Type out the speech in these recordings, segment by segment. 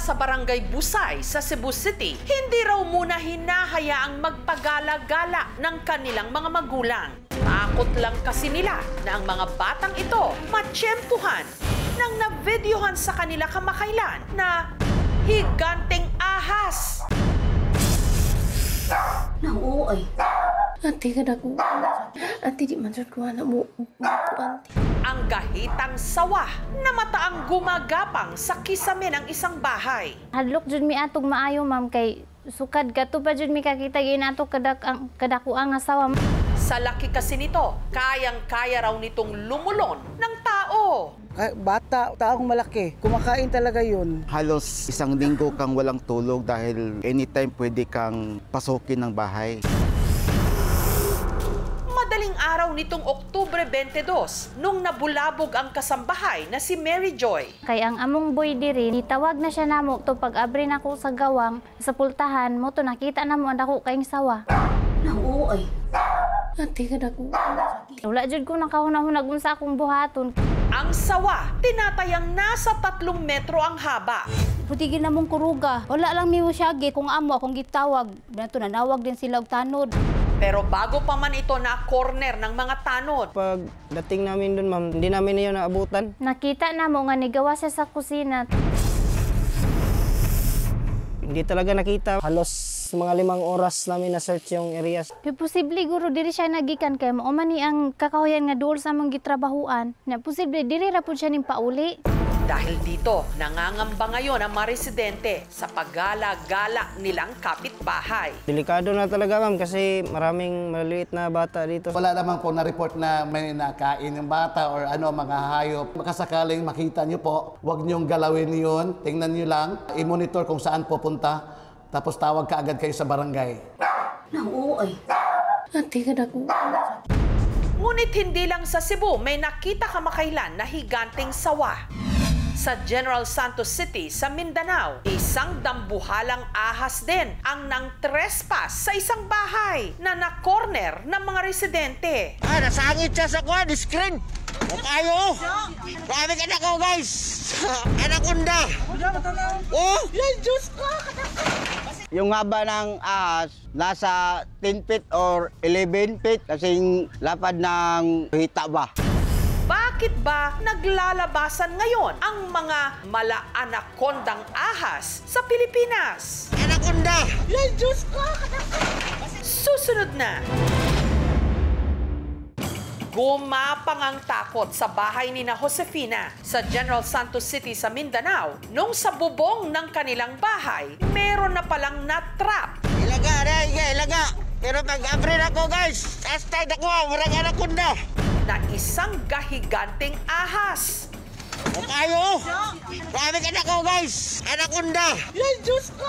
sa Barangay Busay sa Cebu City, hindi raw muna hinahayaang magpagala-gala ng kanilang mga magulang. Takot lang kasi nila na ang mga batang ito matsyempuhan nang na-videohan sa kanila kamakailan na higanteng ahas. Nauoy. Ate ka na ko. Ate di man ko na mo. Ang gahitang sawa na mataang gumagapang sa kisame ng isang bahay. Hadlok jud mi atog maayo ma'am kay sukad kato pa jud mi kakita ginato kadakuang asawa. Sa laki kasi nito, kayang-kaya raw nitong lumulon ng tao. Bata, taong malaki. Kumakain talaga yun. Halos isang linggo kang walang tulog dahil anytime pwede kang pasukin ng bahay. Madaling araw nitong Oktubre 22, nung nabulabog ang kasambahay na si Mary Joy. Kay ang among boy diri, itawag na siya namo to pag-abri nako sa gawang sa pultahan mo to nakita namo ang dako kayong sawa. Nauoy. Ate ka na ko. Wala jud ko nakahunahunag unsa akong buhaton. Ang sawa, tinatayang nasa 3 metro ang haba. Putigin na mong kuruga. Wala lang mi mo siya kung amo akong gitawag. Nato nanawag din sila og tanod. Pero bago pa man ito na corner ng mga tanod. Pag dating namin doon, ma'am, hindi namin na yun naabutan. Nakita namo nga nigawa siya sa kusina. Hindi talaga nakita. Halos mga 5 oras namin na-search yung areas. Kaya posible guro diri siya nagikan kay mao man ni ang kakahuyan nga duol sa among gitrabahuan. Na posible diri ra pud siya ning pauli. Dahil dito, nangangamba ngayon ang mga residente sa paggala-gala nilang kapitbahay. Delikado na talaga, ma'am, kasi maraming maliliit na bata dito. Wala naman po na-report na may nakain yung bata or mga hayop. Makasakaling makita nyo po, huwag nyong galawin yun. Tingnan nyo lang, i-monitor kung saan pupunta. Tapos tawag ka agad kayo sa barangay. Nauoy. Ate ka na ko. Ngunit hindi lang sa Cebu may nakita kamakailan na higanteng sawa. Sa General Santos City sa Mindanao, isang dambuhalang ahas din ang nang trespass sa isang bahay na na-corner ng mga residente. Nasangit siya sa kuwan, screen. Kayo! Grabe ka na ko, guys! Anaconda! Oh! Yan, Diyos ko! Yung haba ng ahas, nasa 10 feet or 11 feet kasing lapad ng hita ba. Bakit ba naglalabasan ngayon ang mga mala-anakondang ahas sa Pilipinas? Anaconda! Yan, Diyos ko! Susunod na. Gumapang ang takot sa bahay ni na Josefina sa General Santos City sa Mindanao nung sa bubong ng kanilang bahay, meron na palang na-trap. Ilaga, ilaga! Pero pag-abri na ko, guys! Astay na ko, marang anaconda! Na isang gahiganteng ahas. Kayo! Grabe ka na ko, guys! Anaconda! Yan, Diyos ko!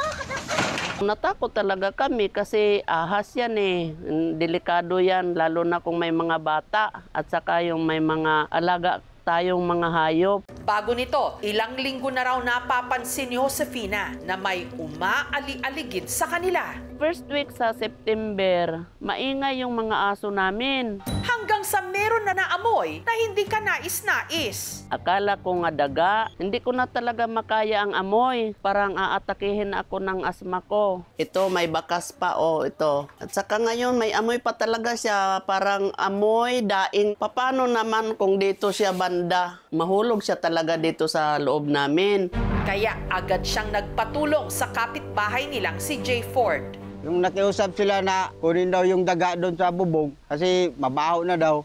Natakot talaga kami kasi ahas yan eh. Delikado yan, lalo na kung may mga bata at saka yung may mga alaga tayong mga hayop. Bago nito, ilang linggo na raw napapansin ni Josefina na may umaali-aligid sa kanila. First week sa September, maingay yung mga aso namin. Hanggang sa meron na naamoy na hindi ka nais-nais. Akala ko nga daga, hindi ko na talaga makaya ang amoy. Parang aatakihin ako ng asma ko. Ito, may bakas pa, ito. At saka ngayon, may amoy pa talaga siya. Parang amoy, daing. Paano naman kung dito siya banda? Mahulog siya talaga dito sa loob namin. Kaya agad siyang nagpatulong sa kapitbahay nilang si Jay Ford. Yung nakiusap sila na kunin daw yung daga doon sa bubong kasi mabaho na daw.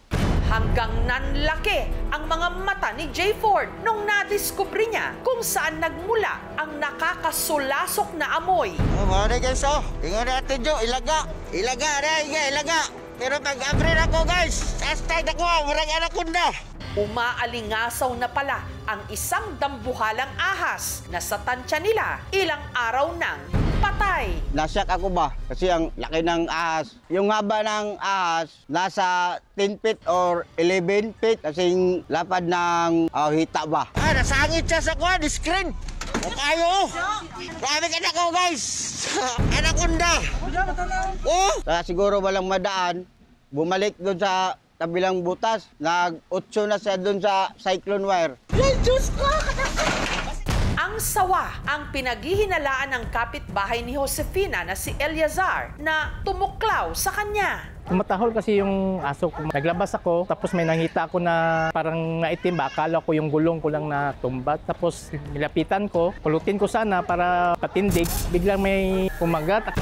Hanggang nanlaki ang mga mata ni Jay Ford nung nadiskubre niya kung saan nagmula ang nakakasulasok na amoy. Mga guys, tingnan natin, Jo. Ilaga! Ilaga, ilaga! Pero pag-abri na ko, guys! Astay na ko, marang anaconda! Umaalingasaw na pala ang isang dambuhalang ahas na sa tansya nila ilang araw nang patay. Nasyak ako ba? Kasi ang laki ng ahas. Yung haba ng ahas, nasa 10 feet or 11 feet kasing lapad ng hita ba. Nasangit siya sa kuwan, screen. Kayo! Grabe ka na ko, guys! Anaconda! Oh! Siguro walang madaan, bumalik doon sa kabilang butas. Nag-8 na siya doon sa cyclone wire. Ay, Diyos ko! Ang sawa ang pinaghihinalaan ng kapitbahay ni Josefina na si Eliazar na tumuklaw sa kanya. Tumatahol kasi yung aso ko. Naglabas ako, tapos may nakita ako na parang naitim ba. Akala ko yung gulong ko lang na tumba. Tapos nilapitan ko, pulutin ko sana para patindig. Biglang may kumagat.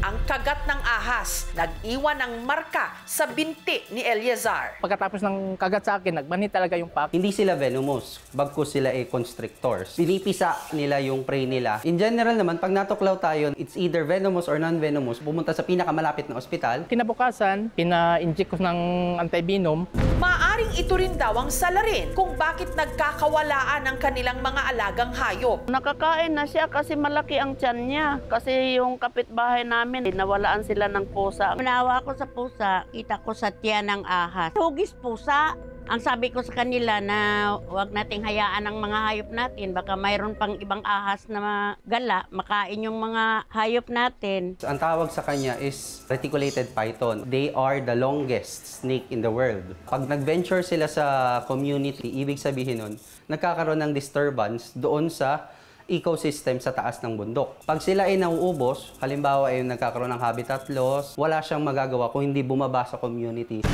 Ang kagat ng ahas, nag-iwan ng marka sa binti ni Eliazar. Pagkatapos ng kagat sa akin, nagmani talaga yung pak. Hindi sila venomous, bagkus sila ay constrictors. Pinipisa nila yung prey nila. In general naman, pag natuklaw tayo, it's either venomous or non-venomous, pumunta sa pinakamalapit na ospital. Kinabukasan, pina-inject ko ng antivenom. Maaring ito rin daw ang salarin kung bakit nagkakawalaan ang kanilang mga alagang hayop. Nakakain na siya kasi malaki ang tiyan niya. Kasi yung kapitbahay namin, nawalaan sila ng pusa. Manawa ko sa pusa, kita ko sa tiyan ng ahas. Hugis pusa. Ang sabi ko sa kanila na huwag nating hayaan ang mga hayop natin. Baka mayroon pang ibang ahas na gala, makain yung mga hayop natin. Ang tawag sa kanya is reticulated python. They are the longest snake in the world. Pag nag-venture sila sa community, ibig sabihin nun, nagkakaroon ng disturbance doon sa ecosystem sa taas ng bundok. Pag sila ay nauubos, halimbawa ay nagkakaroon ng habitat loss, wala siyang magagawa kung hindi bumaba sa community.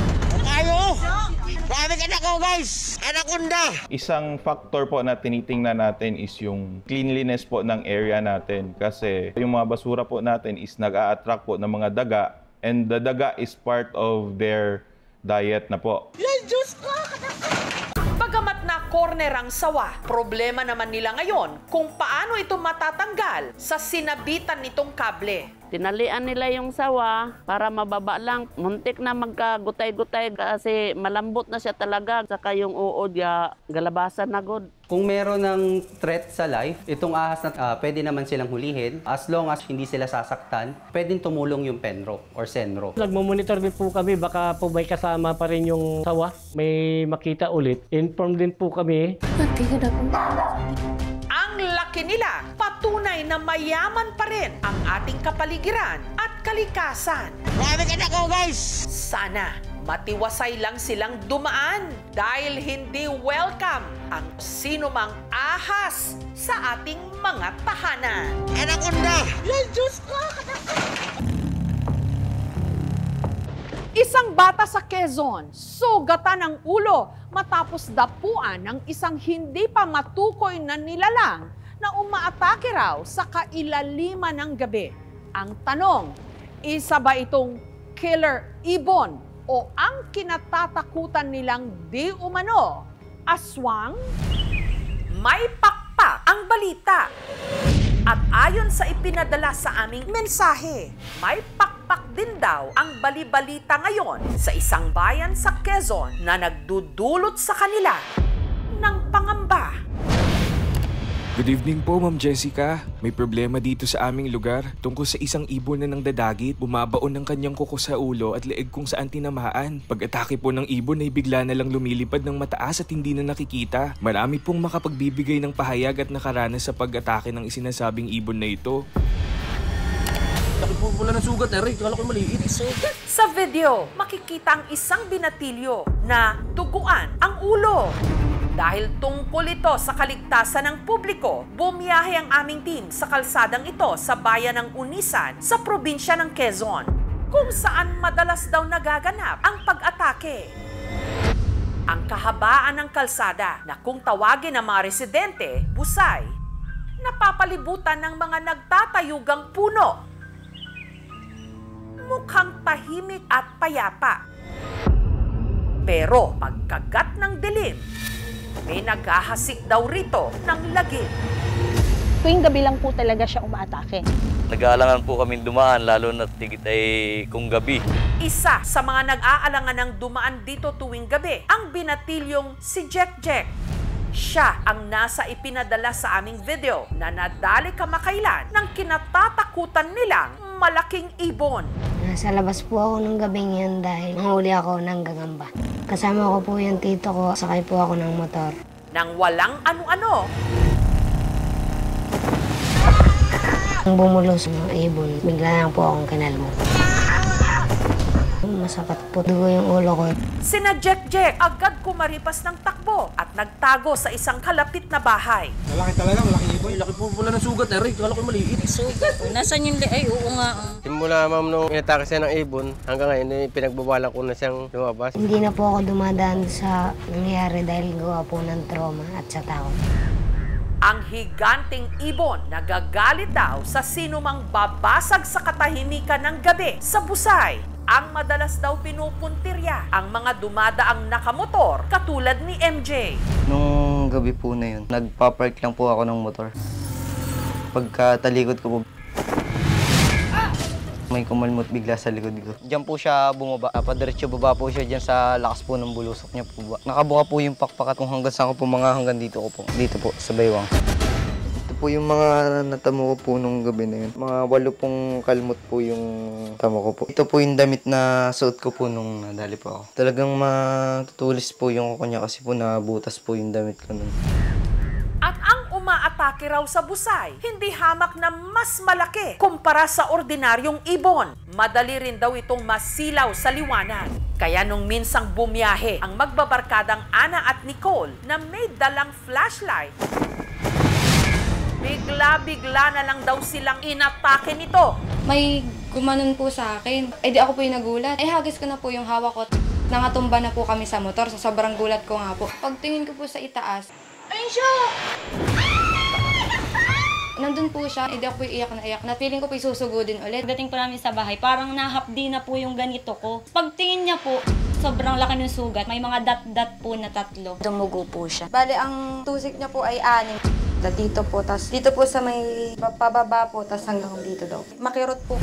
Ayo! Grabe ka na ko, guys! Anaconda! Isang factor po na tinitingnan natin is yung cleanliness po ng area natin. Kasi yung mga basura po natin is nag-a-attract po ng mga daga. And the daga is part of their diet na po. Yes, Diyos ko! Bagamat na corner ang sawa, problema naman nila ngayon kung paano ito matatanggal sa sinabitan nitong kable. Tinalian nila yung sawa para mababa lang. Muntik na magkagutay-gutay kasi malambot na siya talaga. Saka yung uod, galabasan na good. Kung meron ng threat sa life, itong ahas na pwede naman silang hulihin. As long as hindi sila sasaktan, pwedeng tumulong yung penro or senro. Nagmamonitor din po kami, baka po may kasama pa rin yung sawa. May makita ulit. Inform din po kami. Ang laki nila, patunay na mayaman pa rin ang ating kapaligiran at kalikasan. Grabe ka na ko, guys! Sana matiwasay lang silang dumaan dahil hindi welcome ang sinumang ahas sa ating mga tahanan. Anaconda! Yes, Diyos ko! Isang bata sa Quezon, sugatan ang ulo matapos dapuan ng isang hindi pa matukoy na nilalang na umaatake raw sa kailaliman ng gabi. Ang tanong, isa ba itong killer ibon o ang kinatatakutan nilang di umano aswang? May pakpak ang balita. At ayon sa ipinadala sa aming mensahe, may pakpak din daw ang balibalita ngayon sa isang bayan sa Quezon na nagdudulot sa kanila ng pangamba. Good evening po, Ma'am Jessica. May problema dito sa aming lugar tungkol sa isang ibon na nangdadagit, bumabaon ng kanyang kuko sa ulo at leeg kung saan tinamaan. Pag-atake po ng ibon ay bigla na lang lumilipad ng mataas at hindi na nakikita. Marami pong makapagbibigay ng pahayag at nakaranas sa pag-atake ng isinasabing ibon na ito. Wala ng sugat, Eric. Kala ko maliit. Sa video, makikita ang isang binatilyo na duguan ang ulo. Dahil tungkol ito sa kaligtasan ng publiko, bumiyahe ang aming team sa kalsadang ito sa bayan ng Unisan sa probinsya ng Quezon, kung saan madalas daw nagaganap ang pag-atake. Ang kahabaan ng kalsada na kung tawagin ng mga residente, busay, napapalibutan ng mga nagtatayugang puno. Mukhang tahimik at payapa. Pero pagkagat ng dilim, may naghahasik daw rito ng lagim. Tuwing gabi lang po talaga siya umaatake. Nag-aalangan po kami dumaan, lalo na tigit ay kung gabi. Isa sa mga nag-aalangan ng dumaan dito tuwing gabi, ang binatilyong si Jack Jack. Siya ang nasa ipinadala sa aming video na nadali kamakailan ng kinatatakutan nilang malaking ibon. Nasa labas po ako ng gabing yan dahil mahuli ako ng gagamba. Kasama ko po yung tito ko, sakay po ako ng motor. Nang walang ano-ano, Nang bumulos ng ibon, bigla lang po akong kinalmo. masakit po dugo yung ulo ko. Sina Jek agad kumaripas ng takbo at nagtago sa isang kalapit na bahay. Malaki talaga, malaki ibon. Laki po pula ng sugat, Eric. Kala ko maliit. Sugat? Nasaan yung ay, oo nga. Simula ma'am nung inatake siya ng ibon, hanggang ngayon pinagbabala ko na siyang lumabas. Hindi na po ako dumadaan sa nangyari dahil gawa po ng trauma at sa takot. Ang higanting ibon nagagalit daw sa sinumang babasag sa katahimikan ng gabi sa Busay. Ang madalas daw pinupuntirya ang mga dumadaang nakamotor katulad ni MJ. Nung gabi po na yun, nagpapark lang po ako ng motor. Pagkatalikod ko po, may kumalmot bigla sa likod ko. Diyan po siya bumaba. Padiretso baba po siya diyan sa lakas po ng bulusok niya po. Nakabuka po yung pakpak at kung hanggang saan ko po hanggang dito ko po. Dito po sa baywang. Ito po yung mga natamo ko po nung gabi na yun. Mga 8 pong kalmot po yung tamo ko po. Ito po yung damit na suot ko po nung nadali po ako. Talagang matutulis po yung kuko niya kasi po nabutas po yung damit ko nun. At ang umaatake raw sa Busay, hindi hamak na mas malaki kumpara sa ordinaryong ibon. Madali rin daw itong masilaw sa liwanag. Kaya nung minsang bumiyahe ang magbabarkadang Ana at Nicole na may dalang flashlight, bigla-bigla na lang daw silang inatake nito. May gumanon po sa akin. Eh di ako po yung nagulat. Eh hagis ko na po yung hawak ko. Nangatumba na po kami sa motor. Sa sobrang gulat ko nga po. Pagtingin ko po sa itaas, ayun siya! Nandun po siya, hindi ako po iyak na iyak na. Feeling ko po isusugudin ulit. Dating po namin sa bahay, parang nahapdi na po yung ganito ko. Pagtingin niya po, sobrang laki ng sugat. May mga dot-dot po na 3. Dumugo po siya. Bale, ang tusik niya po ay 6. Dito po, tas dito po sa may pababa po, tas hanggang dito daw. Makirot po.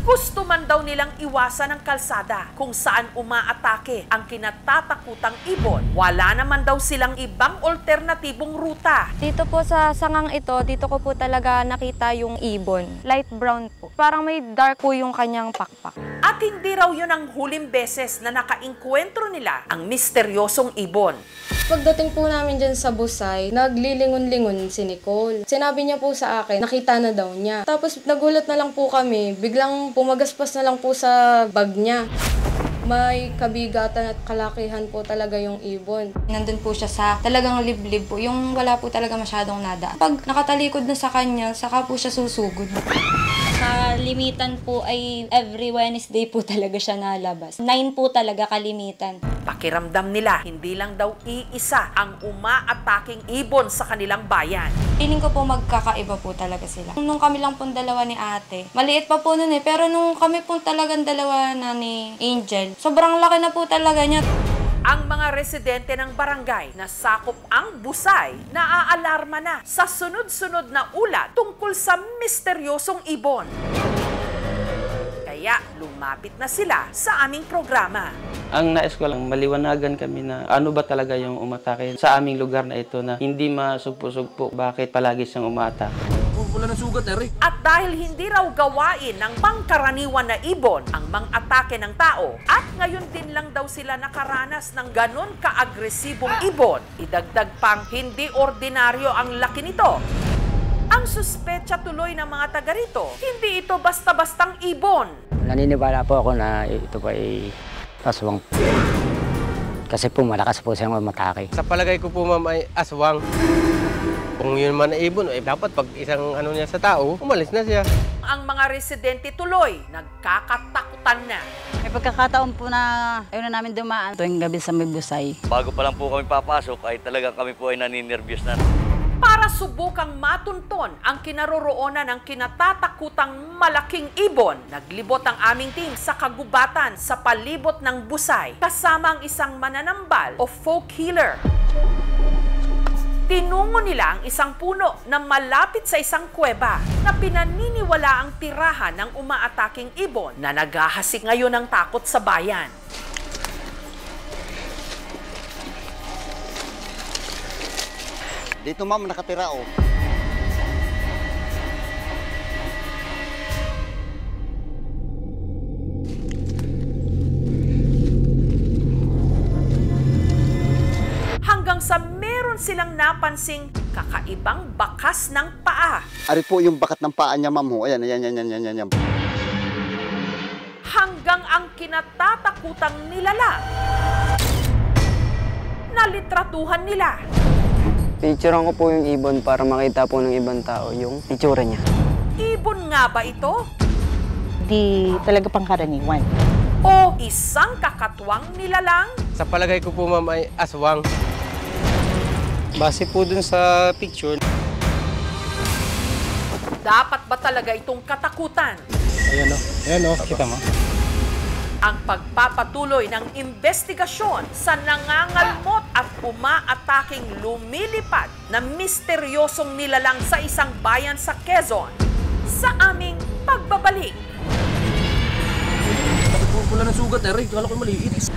Gusto man daw nilang iwasan ang kalsada kung saan umaatake ang kinatatakutang ibon. Wala naman daw silang ibang alternatibong ruta. Dito po sa sangang ito, dito ko po talaga nakita yung ibon. Light brown po. Parang may dark po yung kanyang pakpak. At hindi raw yun ang huling beses na nakainkwentro nila ang misteryosong ibon. Pagdating po namin dyan sa Busay, naglilingon-lingon si Nicole. Sinabi niya po sa akin, nakita na daw niya. Tapos nagulat na lang po kami, biglang pumagaspas na lang po sa bag niya. May kabigatan at kalakihan po talaga yung ibon. Nandun po siya sa talagang liblib po, yung wala po talaga masyadong nada. Pag nakatalikod na sa kanya, saka po siya susugod. Kalimitan po ay every Wednesday po talaga siya nalabas. 9 po talaga kalimitan. Pakiramdam nila, hindi lang daw iisa ang umaataking ibon sa kanilang bayan. Feeling ko po magkakaiba po talaga sila. Nung kami lang pong dalawa ni ate, maliit pa po nun pero nung kami pong talagang dalawa na ni Angel, sobrang laki na po talaga niya. Ang mga residente ng barangay na sakop ang Busay, naaalarma na sa sunod-sunod na ulat tungkol sa misteryosong ibon. Kaya lumapit na sila sa aming programa. Ang nais ko lang, maliwanagan kami na ano ba talaga yung umatake sa aming lugar na ito na hindi masugpo-sugpo bakit palagi siyang umatake. Wala ng sugat, Eric. At dahil hindi raw gawain ng pangkaraniwan na ibon ang mang-atake ng tao, at ngayon din lang daw sila nakaranas ng ganon ka-agresibong ibon, idagdag pang hindi ordinaryo ang laki nito. Ang suspetsa tuloy ng mga taga rito, hindi ito basta-bastang ibon. Naniniwala po ako na ito pa ay aswang. Kasi po malakas po siyang umatake. Sa palagay ko po, ma'am, ay aswang. Kung yun man ay ibon, dapat pag isang niya sa tao, umalis na siya. Ang mga residente tuloy, nagkakatakutan na. May pagkakataon po na ayaw na namin dumaan tuwing gabi sa may Busay. Bago pa lang po kami papasok ay talagang kami po ay naninervyos na. Para subukang matunton ang kinaroroonan ng kinatatakutang malaking ibon, naglibot ang aming team sa kagubatan sa palibot ng Busay kasama ang isang mananambal o folk healer. Tinungo nila ang isang puno na malapit sa isang kuweba na pinaniniwala ang tirahan ng umaataking ibon na naghahasik ngayon ng takot sa bayan. Dito ma'am, nakatira oh. Hanggang sa meron silang napansing kakaibang bakas ng paa. Ari po yung bakat ng paa niya ma'am ho. Ayan. Hanggang Titigang ang kinatatakutang nilalang na litratuhan nila. Picturean ko po yung ibon para makita po ng ibang tao yung itsura niya. Ibon nga ba ito? Di talaga pangkaraniwan. O isang kakatwang nilalang? Sa palagay ko po ma'am ay aswang. Base po dun sa picture. Dapat ba talaga itong katakutan? Ayan o, kita mo. Ang pagpapatuloy ng investigasyon sa nangangalmot at umaataking lumilipad na misteryosong nilalang sa isang bayan sa Quezon sa aming pagbabalik. Wala ng sugat, Eric. Kala ko maliit.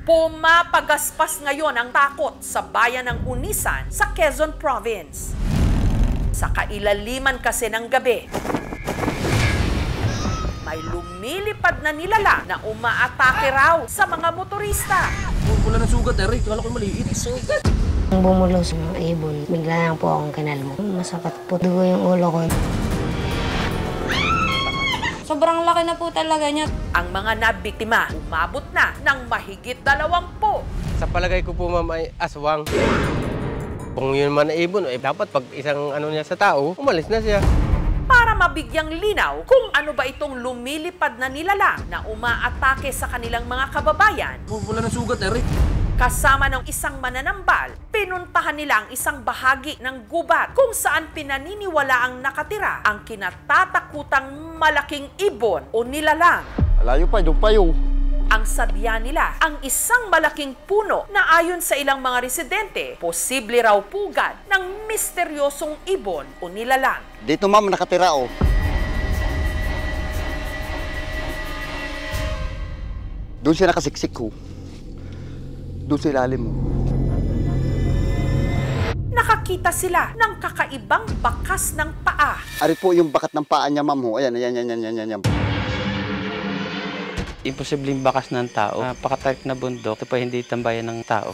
Pumapagaspas ngayon ang takot sa bayan ng Unisan sa Quezon Province. Sa kailaliman kasi ng gabi, may lumilipad na nilalang na umaatake raw sa mga motorista. Wala ng sugat, Eric. Kala ko maliit. Sugat. Nung bumulos ng ibon, bigla lang po akong kinalmo. Masakit po. Dugo yung ulo ko. Sobrang laki na po talaga niya. Ang mga nabiktima umabot na ng mahigit 20. Sa palagay ko po ma'am ay aswang. Kung yun man ay ibon, dapat pag isang ano niya sa tao, umalis na siya. Para mabigyang linaw kung ano ba itong lumilipad na nilalang na umaatake sa kanilang mga kababayan. Wala ng sugat, Eric. Kasama ng isang mananambal, pinuntahan nila ang isang bahagi ng gubat kung saan pinaniniwalaang nakatira ang kinatatakutang malaking ibon o nilalang. Malayo pa, doon pa yung. Ang sadya nila, ang isang malaking puno na ayon sa ilang mga residente, posible raw pugad ng misteryosong ibon o nilalang. Dito ma'am, nakatira oh. Doon siya nakasiksik ko. Doon sa ilalim mo. Nakakita sila ng kakaibang bakas ng paa. Ari po yung bakat ng paa niya ma'am ho. Ayan. Imposibleng bakas ng tao. Napakatarik na bundok. Ito pa hindi tambayan ng tao.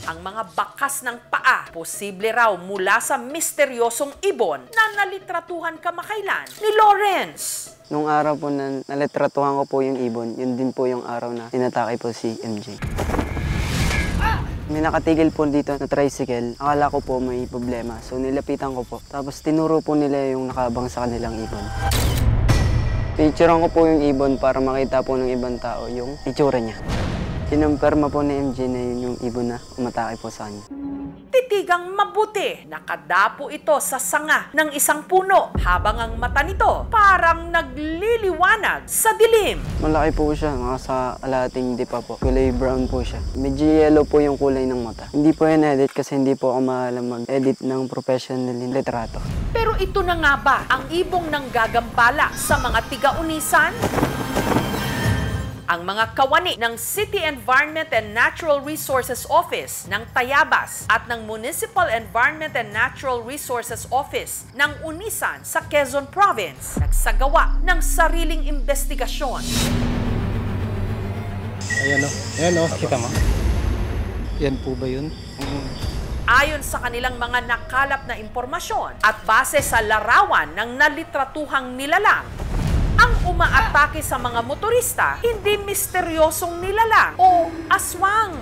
Ang mga bakas ng paa, posible raw mula sa misteryosong ibon na nalitratuhan kamakailan ni Lawrence. Nung araw po na nalitratuhan ko po yung ibon, yun din po yung araw na inatake po si MJ. May nakatigil po dito na tricycle. Akala ko po may problema. So nilapitan ko po. Tapos tinuro po nila yung nakabang sa kanilang ibon. Picturean ko po yung ibon para makita po ng ibang tao yung itsura niya. Kinumpirma po ni MJ na yun yung ibon na umatake po sa kanya. Titigang mabuti, nakadapo ito sa sanga ng isang puno habang ang mata nito parang nagliliwanag sa dilim. Malaki po siya, sa alating dipa po. Kulay brown po siya. Medyo yellow po yung kulay ng mata. Hindi po yan edit kasi hindi po ako maalam mag-edit ng professional litrato. Pero ito na nga ba ang ibong nanggagambala sa mga tiga-Unisan? Ang mga kawani ng City Environment and Natural Resources Office ng Tayabas at ng Municipal Environment and Natural Resources Office ng Unisan sa Quezon Province nagsagawa ng sariling investigasyon. Ayan o, kita mo. Yan po ba yun? Ayon sa kanilang mga nakalap na impormasyon at base sa larawan ng nalitratuhang nilalang, ang umaatake sa mga motorista, hindi misteryosong nilalang o aswang,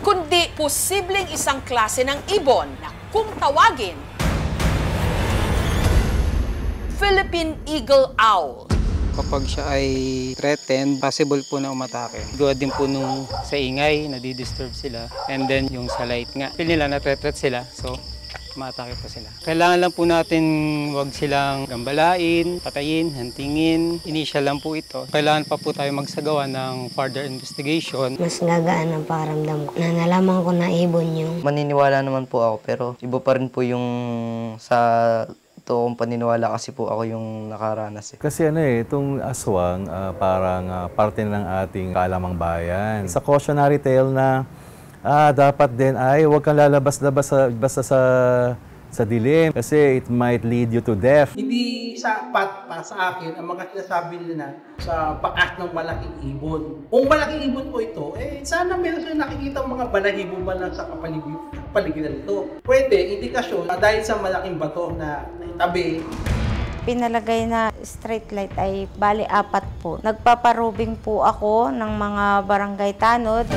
kundi posibleng isang klase ng ibon na kung tawagin, Philippine Eagle Owl. Kapag siya ay threatened, possible po na umatake. Gawa din po nung sa ingay, nadidisturb sila. And then yung sa light nga, feel nila na-threat sila. So, umatake po sila. Kailangan lang po natin wag silang gambalain, patayin, hantingin. Initial lang po ito. Kailangan pa po tayo magsagawa ng further investigation. Mas gagaan ang pakiramdam ko na nalaman ko na ibon yung... Maniniwala naman po ako pero iba pa rin po yung sa toong paniniwala kasi po ako yung nakaranas. Kasi itong aswang parang parte ng ating kaalamang bayan. Sa cautionary tale na dapat din ay huwag kang lalabas-labas basta sa dilim kasi it might lead you to death. Hindi sapat pa sa akin ang mga sinasabi nila sa bakas ng malaking ibon. Kung malaking ibon po ito, sana meron silang nakikita mga balahibo man lang sa paligiran nito. Pwede, indikasyon dahil sa malaking bato na naitabi. pinalagay na street light ay bali 4 po. Nagpaparubing po ako ng mga barangay tanod.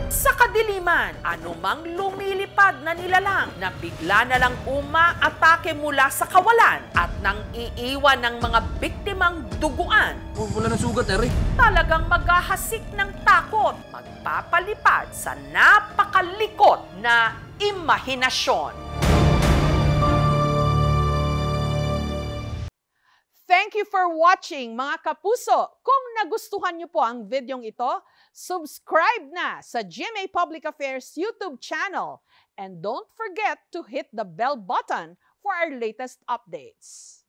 Sa kadiliman, anumang lumilipad na nilalang na bigla na lang umaatake mula sa kawalan at nang iiwan ng mga biktimang duguan. Wala nang sugat, Eric. Talagang maghahasik ng takot, magpapalipad sa napakalikot na imahinasyon. Thank you for watching, mga kapuso. Kung nagustuhan niyo po ang videong ito, subscribe na sa GMA Public Affairs YouTube channel. And don't forget to hit the bell button for our latest updates.